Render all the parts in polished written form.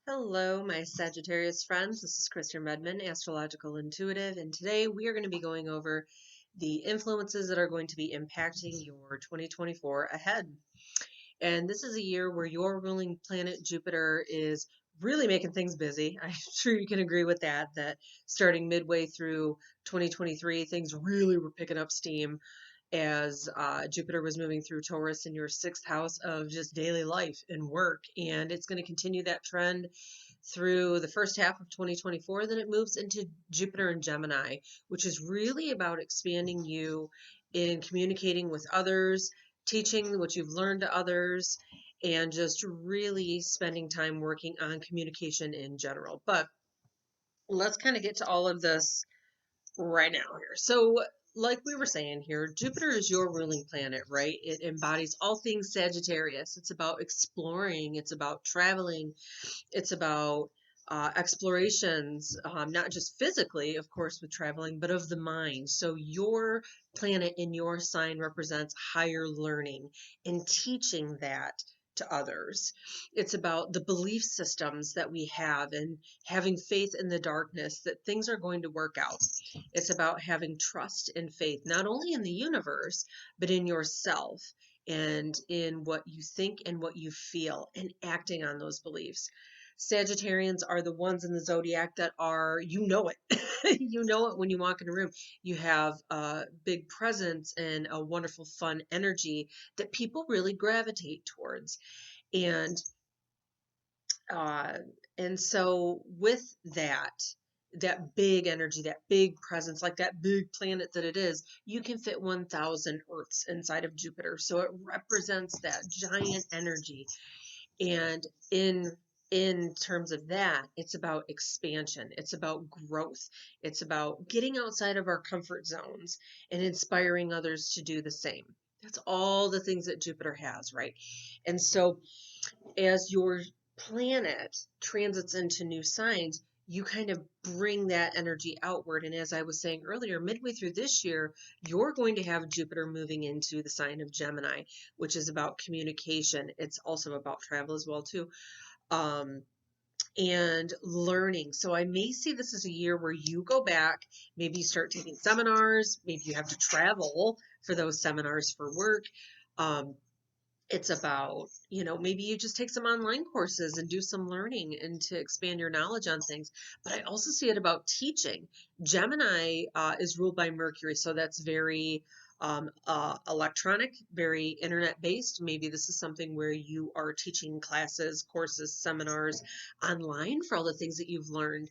Hello, my Sagittarius friends. This is Kristen Redmond, Astrological Intuitive, and today we are going to be going over the influences that are going to be impacting your 2024 ahead. And this is a year where your ruling planet Jupiter is really making things busy. I'm sure you can agree with that, that starting midway through 2023, things really were picking up steam as Jupiter was moving through Taurus in your sixth house of just daily life and work. And it's going to continue that trend through the first half of 2024. Then it moves into Jupiter and Gemini, which is really about expanding you in communicating with others, teaching what you've learned to others, and just really spending time working on communication in general. But let's kind of get to all of this right now here. So, like we were saying here, Jupiter is your ruling planet, right? It embodies all things Sagittarius. It's about exploring, it's about traveling, it's about explorations, not just physically, of course, with traveling, but of the mind. So, your planet in your sign represents higher learning and teaching that to others. It's about the belief systems that we have and having faith in the darkness that things are going to work out. It's about having trust and faith, not only in the universe, but in yourself and in what you think and what you feel and acting on those beliefs. Sagittarians are the ones in the zodiac that are, you know it. You know it when you walk in a room. You have a big presence and a wonderful, fun energy that people really gravitate towards. And uh, and so with that big energy, that big presence, like that big planet that it is, you can fit 1,000 Earths inside of Jupiter. So it represents that giant energy. And in terms of that, it's about expansion, it's about growth, it's about getting outside of our comfort zones and inspiring others to do the same. That's all the things that Jupiter has, right? And so as your planet transits into new signs, you kind of bring that energy outward. And as I was saying earlier, midway through this year, you're going to have Jupiter moving into the sign of Gemini, which is about communication. It's also about travel as well, too. Um, and learning. So I may see this as a year where you go back, maybe you start taking seminars, maybe you have to travel for those seminars for work. Um, it's about, maybe you just take some online courses and do some learning and to expand your knowledge on things. But I also see it about teaching. Gemini is ruled by Mercury, so that's very electronic, very internet based. Maybe this is something where you are teaching classes, courses, seminars online for all the things that you've learned.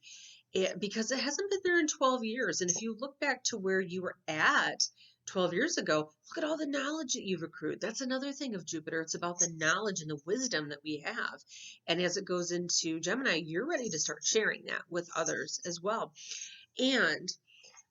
Because it hasn't been there in 12 years. And if you look back to where you were at 12 years ago, look at all the knowledge that you've accrued. That's another thing of Jupiter. It's about the knowledge and the wisdom that we have. And as it goes into Gemini, you're ready to start sharing that with others as well. And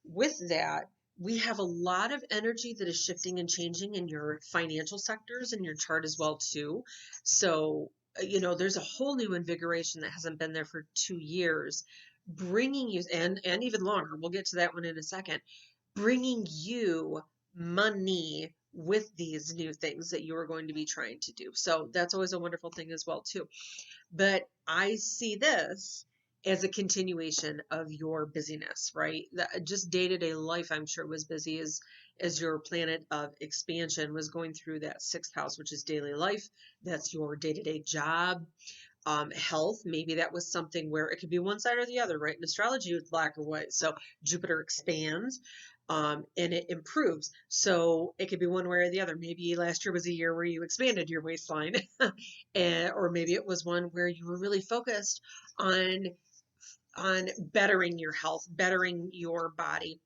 with that, we have a lot of energy that is shifting and changing in your financial sectors and your chart as well too. So, there's a whole new invigoration that hasn't been there for 2 years, bringing you, and even longer. We'll get to that one in a second, bringing you money with these new things that you are going to be trying to do. So that's always a wonderful thing as well too. But I see this as a continuation of your busyness, right? Just day-to-day life, I'm sure, was busy as your planet of expansion was going through that sixth house, which is daily life. That's your day-to-day job. Health, maybe that was something where it could be one side or the other, right? In astrology, it's black or white. So Jupiter expands and it improves. So it could be one way or the other. Maybe last year was a year where you expanded your waistline, or maybe it was one where you were really focused on bettering your health, bettering your body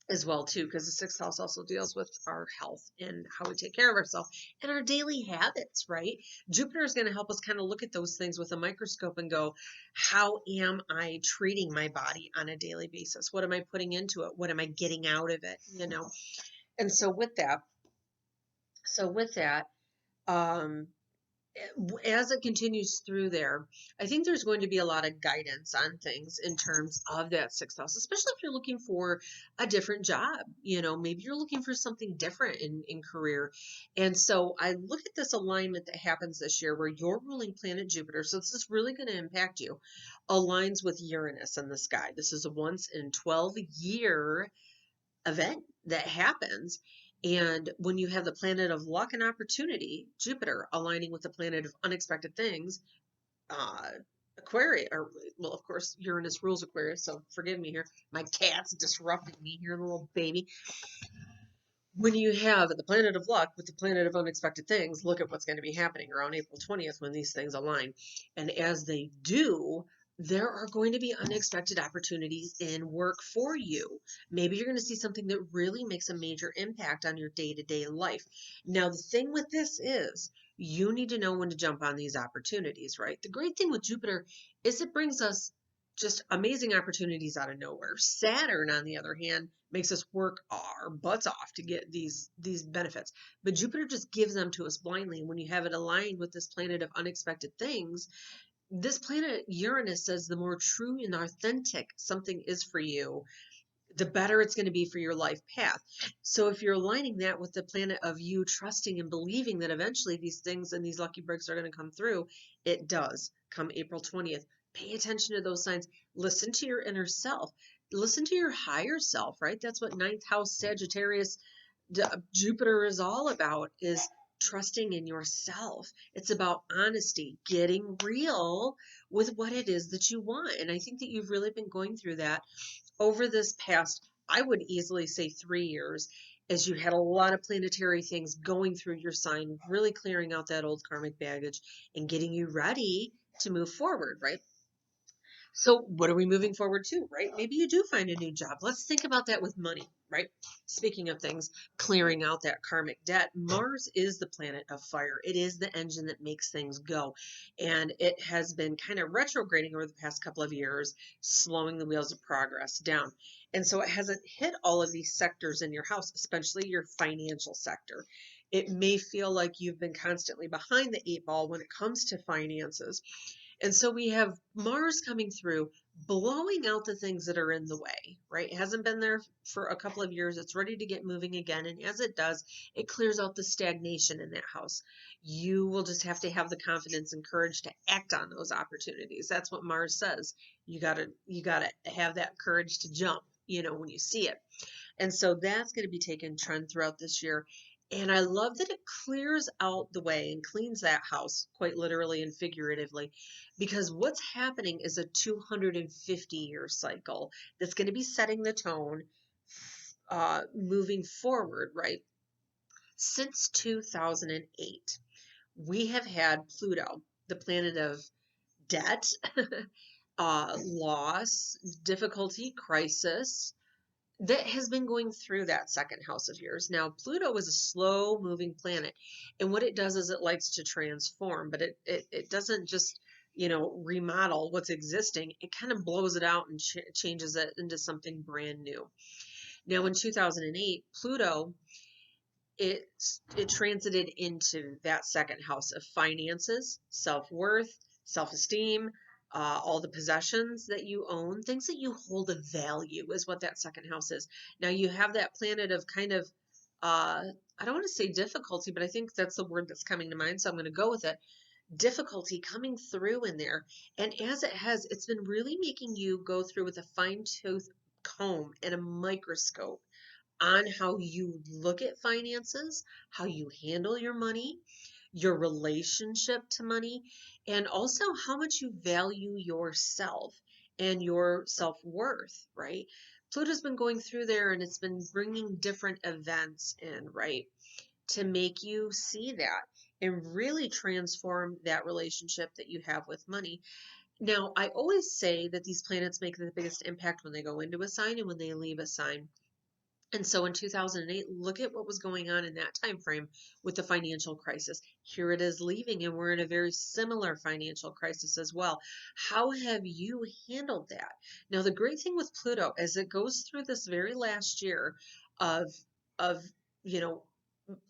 as well too, because the sixth house also deals with our health and how we take care of ourselves and our daily habits, right? Jupiter is going to help us kind of look at those things with a microscope and go, how am I treating my body on a daily basis? What am I putting into it? What am I getting out of it? And so with that, um, as it continues through there, I think there's going to be a lot of guidance on things in terms of that sixth house, especially if you're looking for a different job. Maybe you're looking for something different in career. And so I look at this alignment that happens this year where your ruling planet Jupiter, so this is really going to impact you, aligns with Uranus in the sky. This is a once in 12-year event that happens. And when you have the planet of luck and opportunity, Jupiter, aligning with the planet of unexpected things, uh, Aquarius, or well, of course, Uranus rules Aquarius, so forgive me here. My cat's disrupting me here, little baby. When you have the planet of luck with the planet of unexpected things, look at what's going to be happening around April 20th when these things align. And as they do, there are going to be unexpected opportunities in work for you. Maybe you're going to see something that really makes a major impact on your day-to-day life. Now, the thing with this is you need to know when to jump on these opportunities, right? The great thing with Jupiter is it brings us just amazing opportunities out of nowhere. Saturn, on the other hand, makes us work our butts off to get these benefits. But Jupiter just gives them to us blindly. When you have it aligned with this planet of unexpected things, this planet Uranus says the more true and authentic something is for you, the better it's going to be for your life path. So if you're aligning that with the planet of you trusting and believing that eventually these things and these lucky breaks are going to come through, it does come April 20th. Pay attention to those signs. Listen to your inner self. Listen to your higher self, right? That's what ninth house Sagittarius Jupiter is all about, is trusting in yourself. It's about honesty, getting real with what it is that you want. And I think that you've really been going through that over this past, I would easily say 3 years, as you had a lot of planetary things going through your sign, really clearing out that old karmic baggage and getting you ready to move forward, right? So what are we moving forward to, right? Maybe you do find a new job. Let's think about that with money, right? Speaking of things, clearing out that karmic debt, Mars is the planet of fire. It is the engine that makes things go. And it has been kind of retrograding over the past couple of years, slowing the wheels of progress down. And so it hasn't hit all of these sectors in your house, especially your financial sector. It may feel like you've been constantly behind the eight ball when it comes to finances. And so we have Mars coming through, blowing out the things that are in the way, right? It hasn't been there for a couple of years. It's ready to get moving again. And as it does, it clears out the stagnation in that house. You will just have to have the confidence and courage to act on those opportunities. That's what Mars says. You gotta have that courage to jump, when you see it. And so that's going to be taking trend throughout this year. And I love that it clears out the way and cleans that house, quite literally and figuratively, because what's happening is a 250-year cycle that's going to be setting the tone moving forward, right? Since 2008, we have had Pluto, the planet of debt, loss, difficulty, crisis, that has been going through that second house of yours. Now, Pluto is a slow moving planet, and what it does is it likes to transform, but it doesn't just, remodel what's existing. It kind of blows it out and changes it into something brand new. Now, in 2008, Pluto, it transited into that second house of finances, self-worth, self-esteem, all the possessions that you own, things that you hold of value is what that second house is. Now you have that planet of kind of, I don't want to say difficulty, but I think that's the word that's coming to mind, so I'm going to go with it. Difficulty coming through in there. And as it's been really making you go through with a fine-tooth comb and a microscope on how you look at finances, how you handle your money, your relationship to money, and also how much you value yourself and your self-worth, right? Pluto's been going through there and it's been bringing different events in, right, to make you see that and really transform that relationship that you have with money. Now, I always say that these planets make the biggest impact when they go into a sign and when they leave a sign. And so in 2008, look at what was going on in that time frame with the financial crisis. Here it is leaving, and we're in a very similar financial crisis as well. How have you handled that? Now, the great thing with Pluto as it goes through this very last year of you know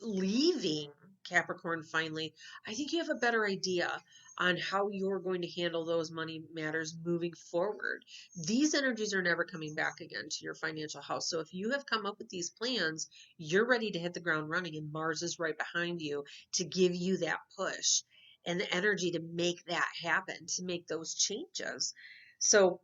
leaving, Capricorn finally, I think you have a better idea on how you're going to handle those money matters moving forward. These energies are never coming back again to your financial house. So if you have come up with these plans, you're ready to hit the ground running, and Mars is right behind you to give you that push and the energy to make that happen, to make those changes. So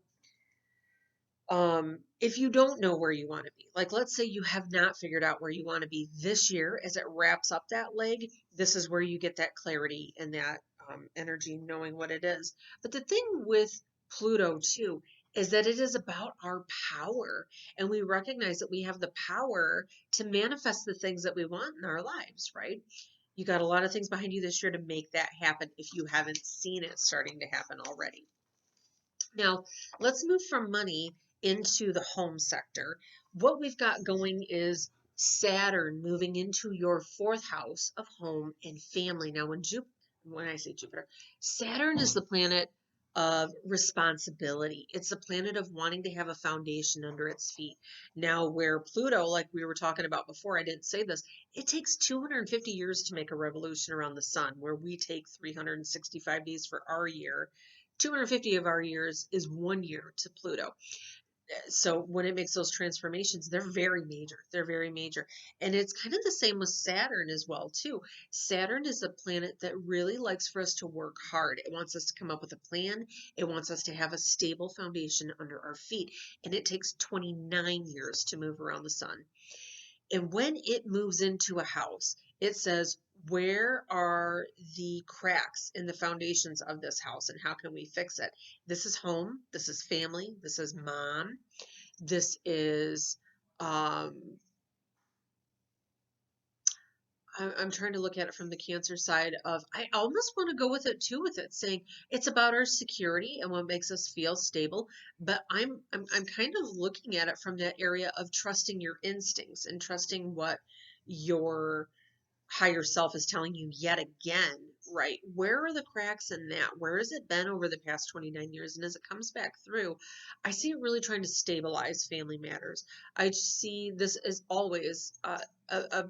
if you don't know where you want to be, like let's say you have not figured out where you want to be this year, as it wraps up that leg, this is where you get that clarity and that energy, knowing what it is. But the thing with Pluto too is that it is about our power, and we recognize that we have the power to manifest the things that we want in our lives, right? You got a lot of things behind you this year to make that happen if you haven't seen it starting to happen already. Now, let's move from money into the home sector. What we've got going is Saturn moving into your fourth house of home and family. Now, when I say Jupiter, Saturn is the planet of responsibility. It's the planet of wanting to have a foundation under its feet. Now, where Pluto, like we were talking about before, I didn't say this, it takes 250 years to make a revolution around the sun, where we take 365 days for our year. 250 of our years is 1 year to Pluto. So when it makes those transformations, they're very major. They're very major. And it's kind of the same with Saturn as well, too. Saturn is a planet that really likes for us to work hard. It wants us to come up with a plan. It wants us to have a stable foundation under our feet. And it takes 29 years to move around the sun. And when it moves into a house, it says, where are the cracks in the foundations of this house and how can we fix it? This is home. This is family. This is mom. This is, I'm trying to look at it from the Cancer side of, I almost want to go with it too, with it saying it's about our security and what makes us feel stable. But I'm kind of looking at it from that area of trusting your instincts and trusting what your higher self is telling you yet again, right? Where are the cracks in that? Where has it been over the past 29 years? And as it comes back through, I see it really trying to stabilize family matters. I see this as always a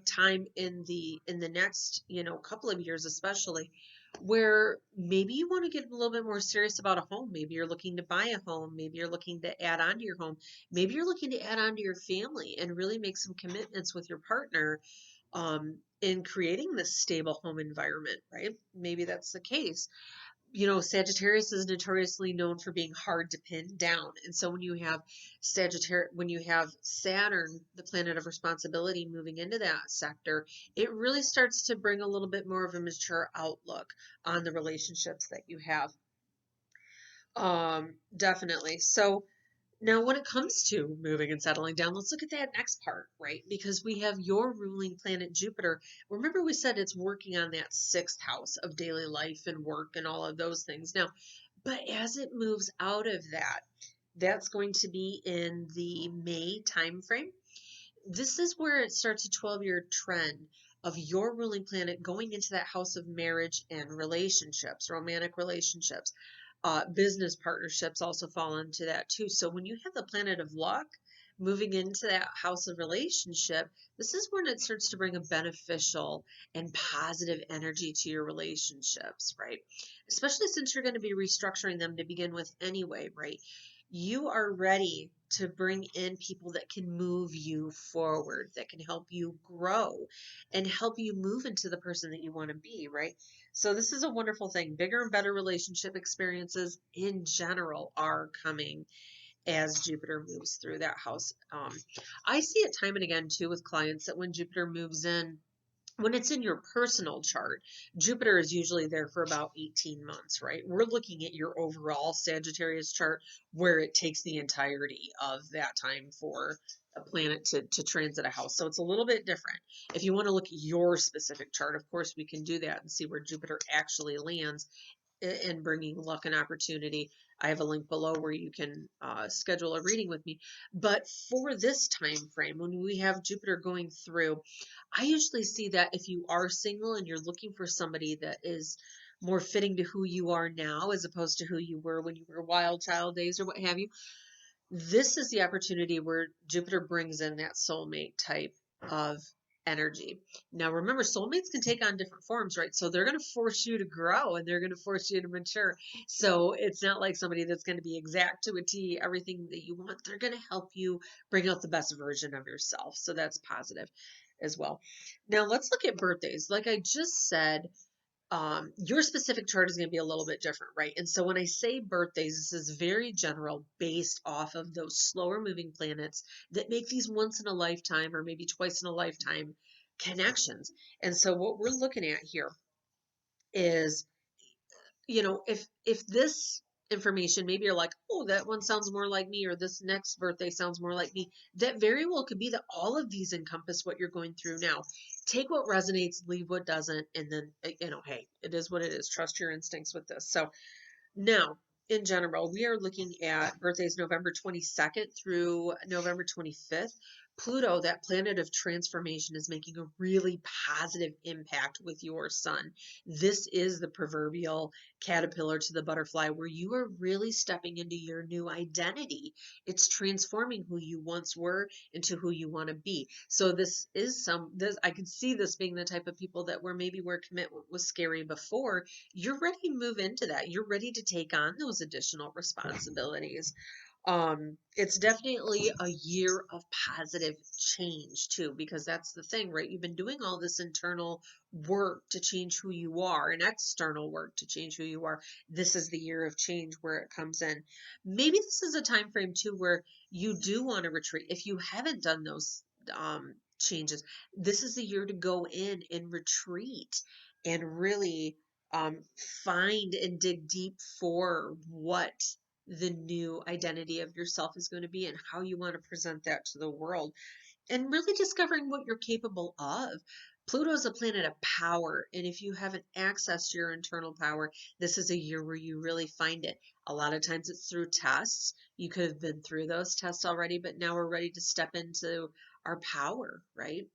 time in the next, couple of years, especially, where maybe you want to get a little bit more serious about a home. Maybe you're looking to buy a home. Maybe you're looking to add on to your home. Maybe you're looking to add on to your family and really make some commitments with your partner in creating this stable home environment, right? Maybe that's the case. Sagittarius is notoriously known for being hard to pin down. And so when you have Saturn, the planet of responsibility, moving into that sector, it really starts to bring a little bit more of a mature outlook on the relationships that you have. Definitely. So now, when it comes to moving and settling down, let's look at that next part, right? Because we have your ruling planet, Jupiter. Remember, we said it's working on that sixth house of daily life and work and all of those things. Now, but as it moves out of that, that's going to be in the May timeframe. This is where it starts a 12-year trend of your ruling planet going into that house of marriage and relationships, romantic relationships. Business partnerships also fall into that too. So when you have the planet of luck moving into that house of relationship, this is when it starts to bring a beneficial and positive energy to your relationships, right? Especially since you're going to be restructuring them to begin with anyway, right? You are ready to bring in people that can move you forward, that can help you grow and help you move into the person that you want to be, right? So this is a wonderful thing. Bigger and better relationship experiences in general are coming as Jupiter moves through that house. I see it time and again too with clients that when Jupiter moves in, when it's in your personal chart, Jupiter is usually there for about 18 months, right? We're looking at your overall Sagittarius chart where it takes the entirety of that time for a planet to transit a house. So it's a little bit different. If you want to look at your specific chart, of course, we can do that and see where Jupiter actually lands in bringing luck and opportunity. I have a link below where you can schedule a reading with me. But for this time frame, when we have Jupiter going through, I usually see that if you are single and you're looking for somebody that is more fitting to who you are now as opposed to who you were when you were wild child days or what have you, this is the opportunity where Jupiter brings in that soulmate type of energy. Now, remember, soulmates can take on different forms, right? So they're going to force you to grow and they're going to force you to mature. So it's not like somebody that's going to be exact to a T, everything that you want. They're going to help you bring out the best version of yourself. So that's positive as well. Now, let's look at birthdays. Like I just said, your specific chart is going to be a little bit different, right? And so when I say birthdays, this is very general based off of those slower moving planets that make these once in a lifetime or maybe twice in a lifetime connections. And so what we're looking at here is, if this information, maybe you're like, oh, that one sounds more like me, or this next birthday sounds more like me, that very well could be that all of these encompass what you're going through now. Take what resonates, leave what doesn't, and then, hey, it is what it is. Trust your instincts with this. So now, in general, we are looking at birthdays November 22nd through November 25th. Pluto, that planet of transformation, is making a really positive impact with your sun. This is the proverbial caterpillar to the butterfly, where you are really stepping into your new identity. It's transforming who you once were into who you want to be. So this I could see this being the type of people that where commitment was scary before, you're ready to move into that. You're ready to take on those additional responsibilities. It's definitely a year of positive change too, because that's the thing, right? You've been doing all this internal work to change who you are and external work to change who you are. This is the year of change where it comes in. Maybe this is a time frame too where you do want to retreat. If you haven't done those changes, this is the year to go in and retreat and really find and dig deep for what the new identity of yourself is going to be and how you want to present that to the world, and really discovering what you're capable of. Pluto is a planet of power, and if you haven't accessed your internal power, this is a year where you really find it. A lot of times it's through tests. You could have been through those tests already, but now we're ready to step into our power, right?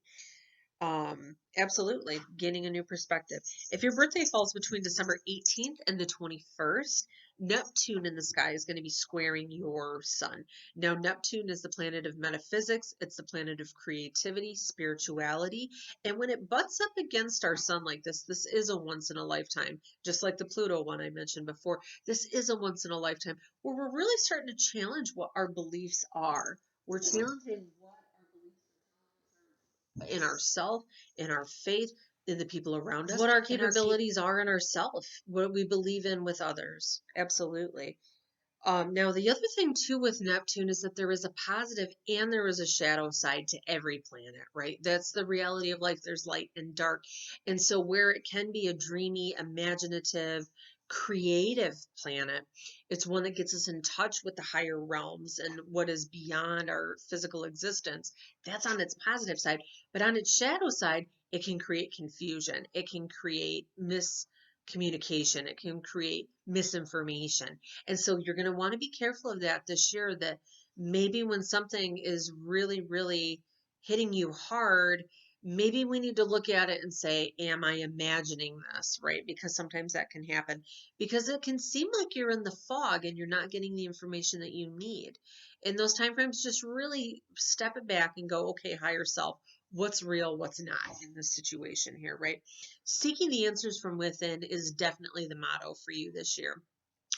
Absolutely, gaining a new perspective. If your birthday falls between December 18th and the 21st, Neptune in the sky is going to be squaring your sun. Now, Neptune is the planet of metaphysics. It's the planet of creativity, spirituality. And when it butts up against our sun like this is a once in a lifetime, just like the Pluto one I mentioned before. This is a once in a lifetime where we're really starting to challenge what our beliefs are. We're challenging what our beliefs in ourself, in our faith, in the people around us, what our capabilities are in ourself, what we believe in with others. Absolutely. Now, the other thing too with Neptune is that there is a positive and there is a shadow side to every planet, right? That's the reality of life. There's light and dark. And so, where it can be a dreamy, imaginative, creative planet, it's one that gets us in touch with the higher realms and what is beyond our physical existence. That's on its positive side. But on its shadow side, it can create confusion, it can create miscommunication, it can create misinformation. And so you're going to want to be careful of that this year, that maybe when something is really, really hitting you hard, maybe we need to look at it and say, am I imagining this, right? Because sometimes that can happen, because it can seem like you're in the fog and you're not getting the information that you need. In those time frames, just really step it back and go, okay, higher self, what's real, what's not in this situation here, right? Seeking the answers from within is definitely the motto for you this year.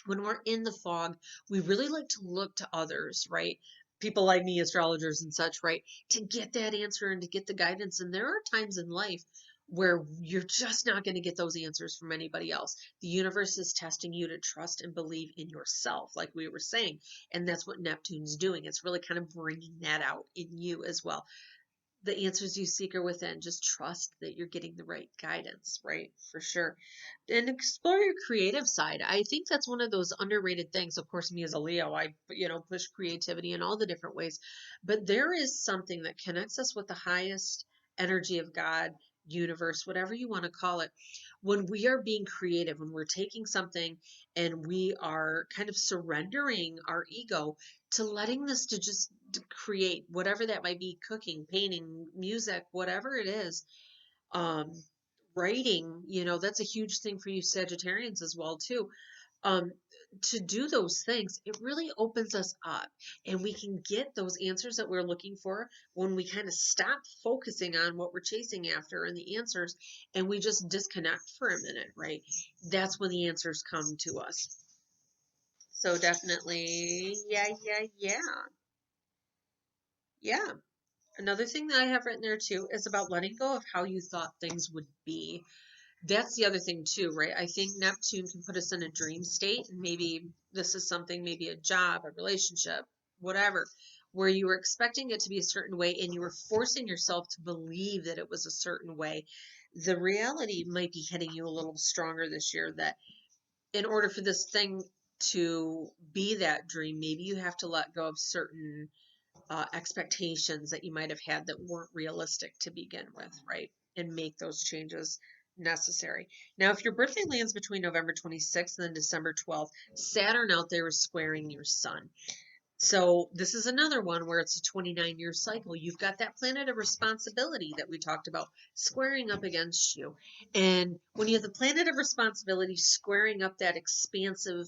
When we're in the fog, we really like to look to others, right? People like me, astrologers and such, right? To get that answer and to get the guidance. And there are times in life where you're just not going to get those answers from anybody else. The universe is testing you to trust and believe in yourself, like we were saying. And that's what Neptune's doing. It's really kind of bringing that out in you as well. The answers you seek are within. Just trust that you're getting the right guidance, right? For sure. And explore your creative side. I think that's one of those underrated things. Of course, me as a Leo, I, push creativity in all the different ways. But there is something that connects us with the highest energy of God, universe, whatever you want to call it. When we are being creative, when we're taking something and we are kind of surrendering our ego to letting this to just create whatever that might be, cooking, painting, music, whatever it is, um, writing, that's a huge thing for you Sagittarians as well too. Um, to do those things, it really opens us up, and we can get those answers that we're looking for when we kind of stop focusing on what we're chasing after and the answers, and we just disconnect for a minute, right? That's when the answers come to us. So definitely, yeah. Another thing that I have written there too is about letting go of how you thought things would be. That's the other thing too, right? I think Neptune can put us in a dream state, and maybe this is something, maybe a job, a relationship, whatever, where you were expecting it to be a certain way and you were forcing yourself to believe that it was a certain way. The reality might be hitting you a little stronger this year, that in order for this thing to be that dream, maybe you have to let go of certain expectations that you might have had that weren't realistic to begin with, right? And make those changes necessary. Now, if your birthday lands between November 26th and then December 12th, Saturn out there is squaring your sun. So this is another one where it's a 29-year cycle. You've got that planet of responsibility that we talked about squaring up against you. And when you have the planet of responsibility squaring up that expansive,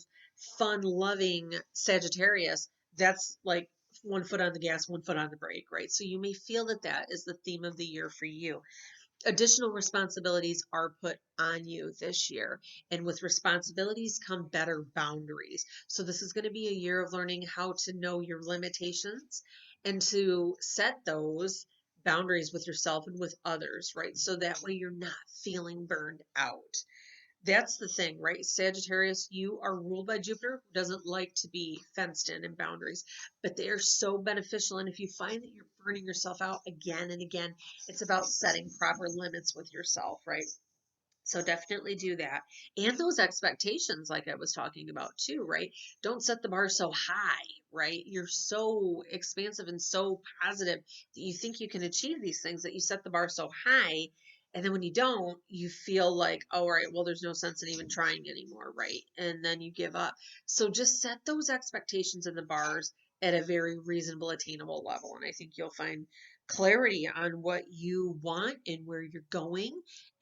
fun-loving Sagittarius, that's like one foot on the gas, one foot on the brake, right? So you may feel that that is the theme of the year for you. Additional responsibilities are put on you this year, and with responsibilities come better boundaries. So this is going to be a year of learning how to know your limitations and to set those boundaries with yourself and with others, right? So that way you're not feeling burned out. That's the thing, right? Sagittarius, you are ruled by Jupiter, who doesn't like to be fenced in boundaries, but they are so beneficial. And if you find that you're burning yourself out again and again, it's about setting proper limits with yourself, right? So definitely do that. And those expectations, like I was talking about too, right? Don't set the bar so high, right? You're so expansive and so positive that you think you can achieve these things that you set the bar so high. And then when you don't, you feel like, oh, all right, well, there's no sense in even trying anymore, right? And then you give up. So just set those expectations and the bars at a very reasonable, attainable level. And I think you'll find clarity on what you want and where you're going,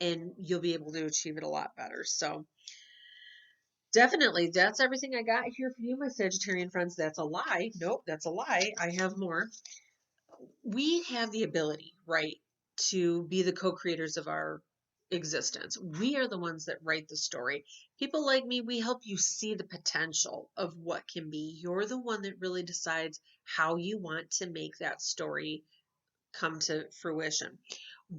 and you'll be able to achieve it a lot better. So definitely, that's everything I got here for you, my Sagittarian friends. That's a lie. Nope, that's a lie. I have more. We have the ability, right, to be the co-creators of our existence. We are the ones that write the story. People like me, we help you see the potential of what can be. You're the one that really decides how you want to make that story come to fruition.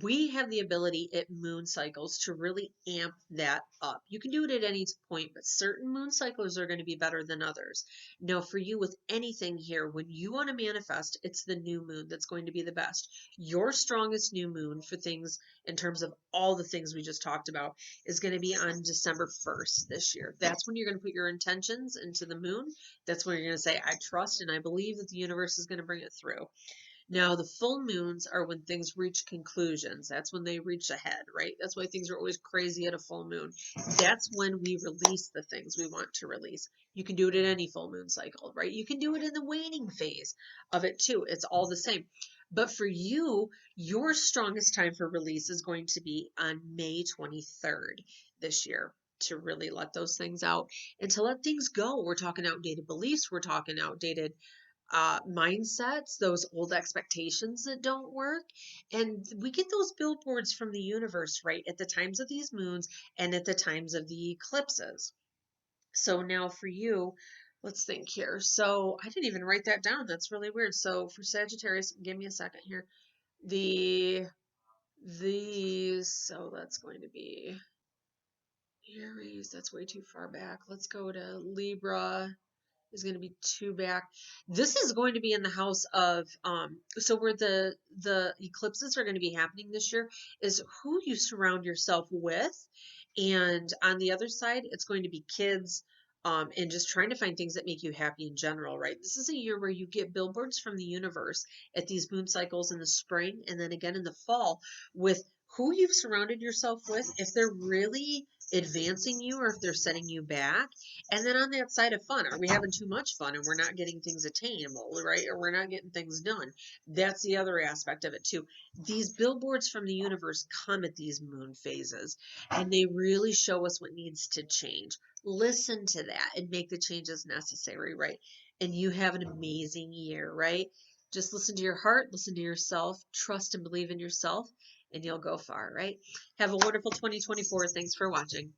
We have the ability at moon cycles to really amp that up. You can do it at any point, but certain moon cycles are going to be better than others. Now, for you with anything here, when you want to manifest, it's the new moon that's going to be the best. Your strongest new moon for things in terms of all the things we just talked about is going to be on December 1st this year. That's when you're going to put your intentions into the moon. That's when you're going to say, I trust and I believe that the universe is going to bring it through. Now, the full moons are when things reach conclusions. That's when they reach a head, right? That's why things are always crazy at a full moon. That's when we release the things we want to release. You can do it at any full moon cycle, right? You can do it in the waning phase of it too. It's all the same. But for you, your strongest time for release is going to be on May 23rd this year, to really let those things out and to let things go. We're talking outdated beliefs. We're talking outdated mindsets, those old expectations that don't work. And we get those billboards from the universe, right, at the times of these moons and at the times of the eclipses. So now for you, let's think here. So I didn't even write that down. That's really weird. So for Sagittarius, give me a second here. So that's going to be Aries. That's way too far back. Let's go to Libra is going to be two back. This is going to be in the house of so where the eclipses are going to be happening this year is who you surround yourself with. And on the other side, it's going to be kids, and just trying to find things that make you happy in general, right? This is a year where you get billboards from the universe at these moon cycles in the spring and then again in the fall with who you've surrounded yourself with, if they're really advancing you or if they're setting you back. And then on that side of fun, are we having too much fun and we're not getting things attainable, right? Or we're not getting things done? That's the other aspect of it too. These billboards from the universe come at these moon phases and they really show us what needs to change. Listen to that and make the changes necessary, right? And you have an amazing year, right? Just listen to your heart, listen to yourself, trust and believe in yourself, and you'll go far, right? Have a wonderful 2024. Thanks for watching.